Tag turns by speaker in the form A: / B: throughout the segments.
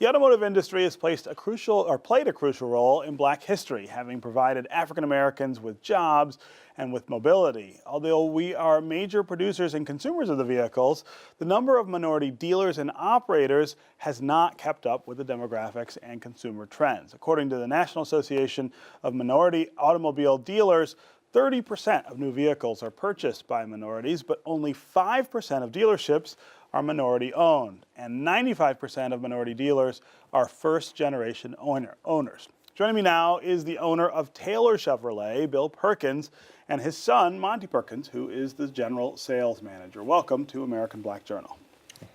A: The automotive industry has played a crucial role in Black history, having provided African Americans with jobs and with mobility. Although we are major producers and consumers of the vehicles, the number of minority dealers and operators has not kept up with the demographics and consumer trends. According to the National Association of Minority Automobile Dealers, 30% of new vehicles are purchased by minorities, but only 5% of dealerships are minority owned, and 95% of minority dealers are first-generation owners. Joining me now is the owner of Taylor Chevrolet, Bill Perkins, and his son, Monty Perkins, who is the general sales manager. Welcome to American Black Journal.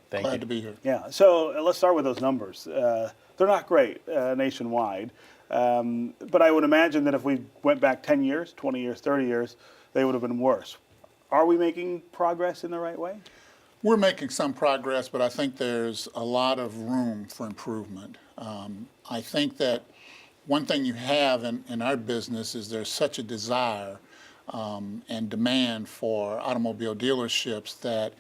B: Thank you.
C: Glad to be here.
A: Yeah, so let's start with those numbers. They're not great nationwide, but I would imagine that if we went back 10 years, 20 years, 30 years, they would have been worse. Are we making progress in the right way?
C: We're making some progress, but I think there's a lot of room for improvement. I think that one thing you have in our business is there's such a desire and demand for automobile dealerships that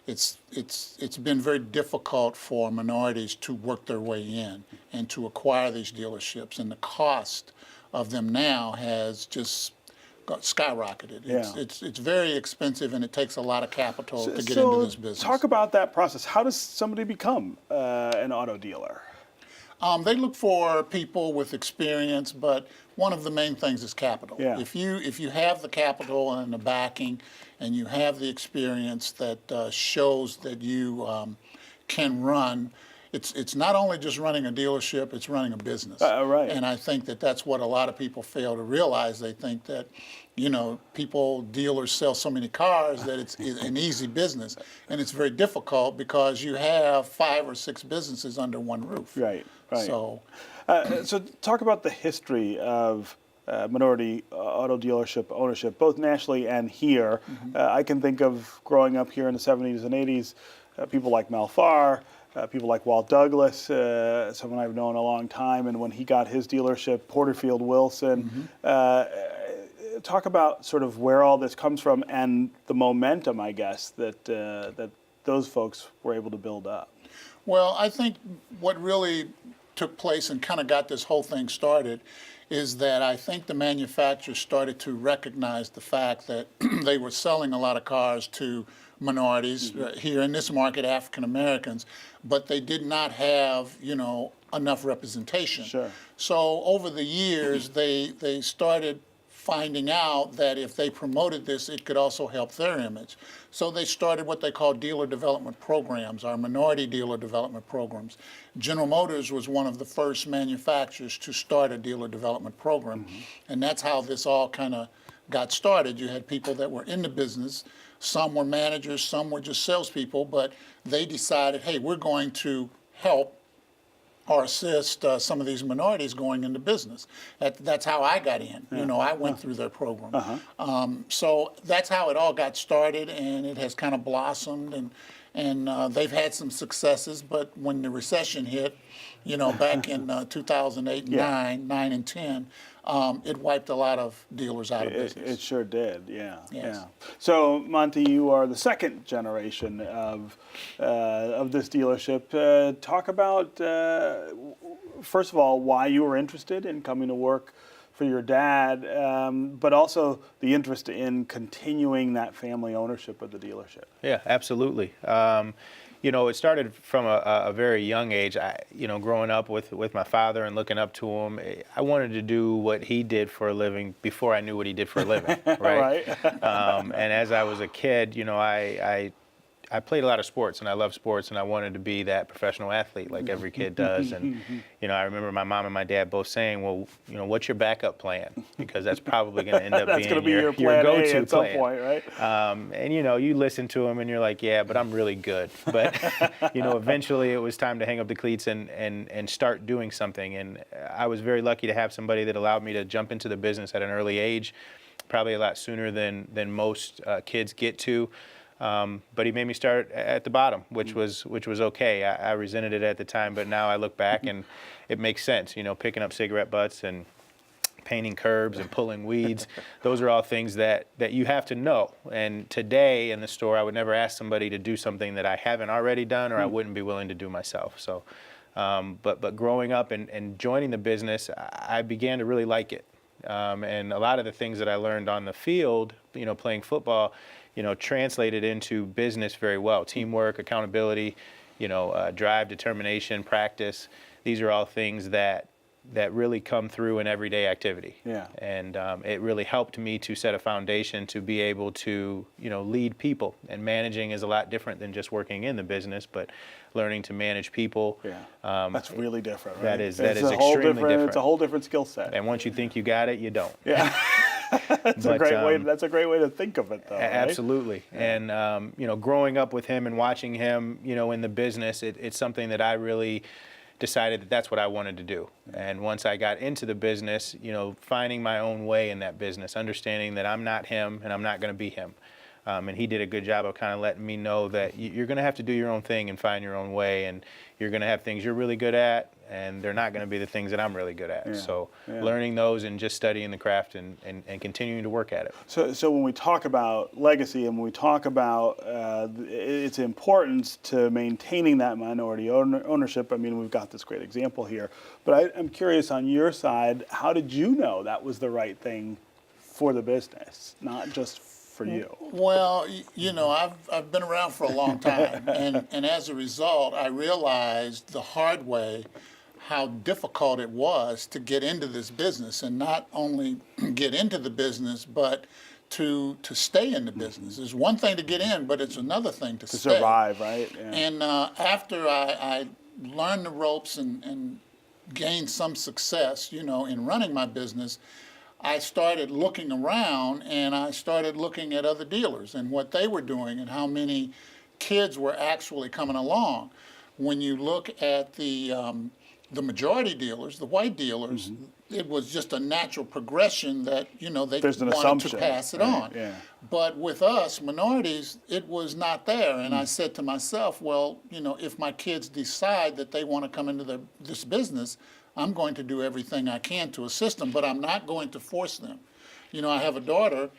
C: it's been very difficult for minorities to work their way in and to acquire these dealerships, and the cost of them now has just skyrocketed.
A: Yeah.
C: It's very expensive, and it takes a lot of capital to get into this business.
A: Talk about that process. How does somebody become an auto dealer?
C: They look for people with experience, but one of the main things is capital.
A: Yeah.
C: If you have the capital and the backing, and you have the experience that shows that you can run. It's not only just running a dealership, it's running a business.
A: Right.
C: And I think that that's what a lot of people fail to realize. They think that, dealers sell so many cars that it's an easy business. And it's very difficult because you have 5 or 6 businesses under one roof.
A: Right, right.
C: So
A: talk about the history of minority auto dealership ownership, both nationally and here.
C: Mm-hmm.
A: I can think of growing up here in the 70s and 80s, people like Mel Farr, people like Walt Douglas, someone I've known a long time, and when he got his dealership, Porterfield Wilson. Mm-hmm. Talk about sort of where all this comes from and the momentum, I guess, that those folks were able to build up.
C: Well, I think what really took place and kind of got this whole thing started is that I think the manufacturers started to recognize the fact that they were selling a lot of cars to minorities, here in this market, African Americans, but they did not have, enough representation.
A: Sure.
C: So over the years, they started finding out that if they promoted this, it could also help their image. So they started what they call dealer development programs, our minority dealer development programs. General Motors was one of the first manufacturers to start a dealer development program. Mm-hmm. And that's how this all kind of got started. You had people that were in the business. Some were managers, some were just salespeople, but they decided, hey, we're going to help or assist some of these minorities going into business. That's how I got in.
A: Yeah.
C: I went through their program.
A: Uh-huh.
C: So that's how it all got started, and it has kind of blossomed, and they've had some successes, but when the recession hit, back in 2008 and 9 and 10, it wiped a lot of dealers out of business.
A: It sure did, yeah.
C: Yes.
A: Yeah. So, Monty, you are the second generation of this dealership. Talk about, first of all, why you were interested in coming to work for your dad, but also the interest in continuing that family ownership of the dealership.
B: Yeah, absolutely. It started from a very young age. Growing up with my father and looking up to him, I wanted to do what he did for a living before I knew what he did for a living, right? And as I was a kid, I played a lot of sports, and I love sports, and I wanted to be that professional athlete like every kid does. And, I remember my mom and my dad both saying, well, what's your backup plan? Because that's probably going to end up being your go-to
A: at some point, right?
B: And, you listen to them, and you're like, yeah, but I'm really good. But, eventually it was time to hang up the cleats and start doing something. And I was very lucky to have somebody that allowed me to jump into the business at an early age, probably a lot sooner than most kids get to. But he made me start at the bottom, which was okay. I resented it at the time, but now I look back and it makes sense. Picking up cigarette butts and painting curbs and pulling weeds. Those are all things that you have to know. And today in the store, I would never ask somebody to do something that I haven't already done or I wouldn't be willing to do myself. So But growing up and joining the business, I began to really like it. And a lot of the things that I learned on the field, playing football, translated into business very well. Teamwork, accountability, drive, determination, practice. These are all things that really come through in everyday activity.
A: Yeah.
B: And it really helped me to set a foundation to be able to, lead people. And managing is a lot different than just working in the business, but learning to manage people.
A: Yeah. That's really different, right?
B: That is
A: It's a
B: extremely
A: whole
B: different.
A: It's a whole different skill set.
B: And once you think you got it, you don't.
A: Yeah. That's a great way. That's a great way to think of it, though. Right?
B: Absolutely. Yeah. And growing up with him and watching him, in the business, it's something that I really decided that that's what I wanted to do. And once I got into the business, finding my own way in that business, understanding that I'm not him and I'm not going to be him. And he did a good job of kind of letting me know that you're going to have to do your own thing and find your own way, and you're going to have things you're really good at, and they're not going to be the things that I'm really good at. So learning those and just studying the craft and continuing to work at it.
A: So when we talk about legacy and when we talk about its importance to maintaining that minority ownership, I mean, we've got this great example here. But I'm curious on your side, how did you know that was the right thing for the business, not just for you?
C: Well, I've been around for a long time, and as a result, I realized the hard way how difficult it was to get into this business, and not only get into the business, but to stay in the business. It's one thing to get in, but it's another thing to stay.
A: Survive, right? Yeah.
C: And after I learned the ropes and gained some success, in running my business, I started looking around, and I started looking at other dealers and what they were doing and how many kids were actually coming along. When you look at the majority dealers, the white dealers, it was just a natural progression that, they wanted to pass it on.
A: Yeah.
C: But with us, minorities, it was not there. And I said to myself, well, if my kids decide that they want to come into this business, I'm going to do everything I can to assist them, but I'm not going to force them. I have a daughter.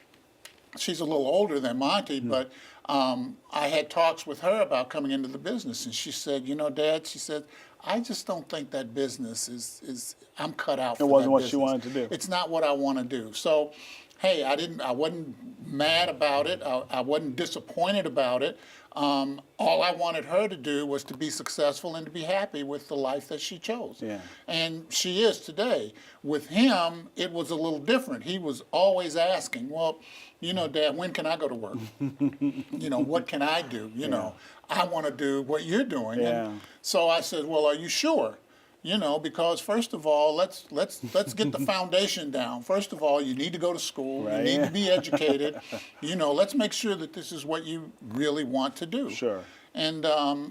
C: She's a little older than Monty, but I had talks with her about coming into the business, and she said, Dad, she said, I just don't think that business is I'm cut out for that business. It wasn't
A: what she wanted to do.
C: It's not what I want to do. So, hey, I wasn't mad about it. I wasn't disappointed about it. All I wanted her to do was to be successful and to be happy with the life that she chose.
A: Yeah.
C: And she is today. With him, it was a little different. He was always asking, well, Dad, when can I go to work? What can I do? I want to do what you're doing.
A: Yeah.
C: And so I said, well, are you sure? Because first of all, let's get the foundation down. First of all, you need to go to school.
A: Right.
C: You need to be educated. Let's make sure that this is what you really want to do.
A: Sure.
C: And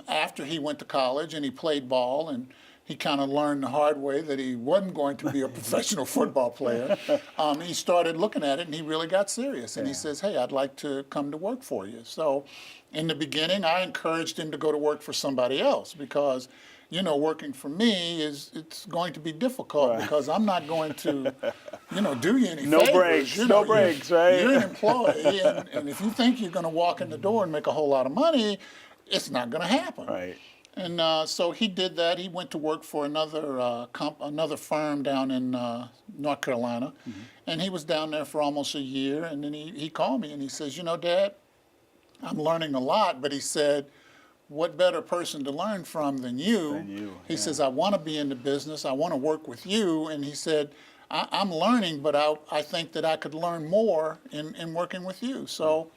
C: after he went to college and he played ball, and he kind of learned the hard way that he wasn't going to be a professional football player, he started looking at it, and he really got serious. And he says, hey, I'd like to come to work for you. So in the beginning, I encouraged him to go to work for somebody else, because working for me it's going to be difficult, because I'm not going to, do you any
A: No
C: favors.
A: breaks, no breaks, right?
C: You're an employee, and if you think you're going to walk in the door and make a whole lot of money, it's not going to happen.
A: Right.
C: And so he did that. He went to work for another firm down in North Carolina, and he was down there for almost a year. And then he called me and he says, Dad, I'm learning a lot, but he said, what better person to learn from than you? He says, I want to be in the business. I want to work with you. And he said, I'm learning, but I think that I could learn more in working with you. So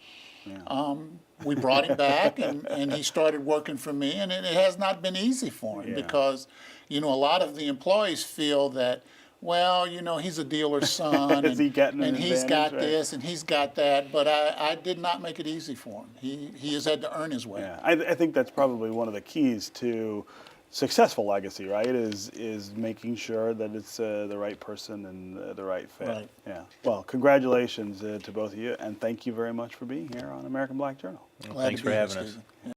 C: we brought him back, and he started working for me. And it has not been easy for him, because, a lot of the employees feel that, well, he's a dealer's son,
A: Is he getting an
C: and he's got
A: advantage, right?
C: this and he's got that. But I did not make it easy for him. He has had to earn his way.
A: Yeah, I think that's probably one of the keys to successful legacy, right? Is making sure that it's the right person and the right fit.
C: Right.
A: Yeah. Well, congratulations to both of you, and thank you very much for being here on American Black Journal.
C: Glad
B: Thanks
C: to be
B: for
C: here,
B: having us.
C: Stephen.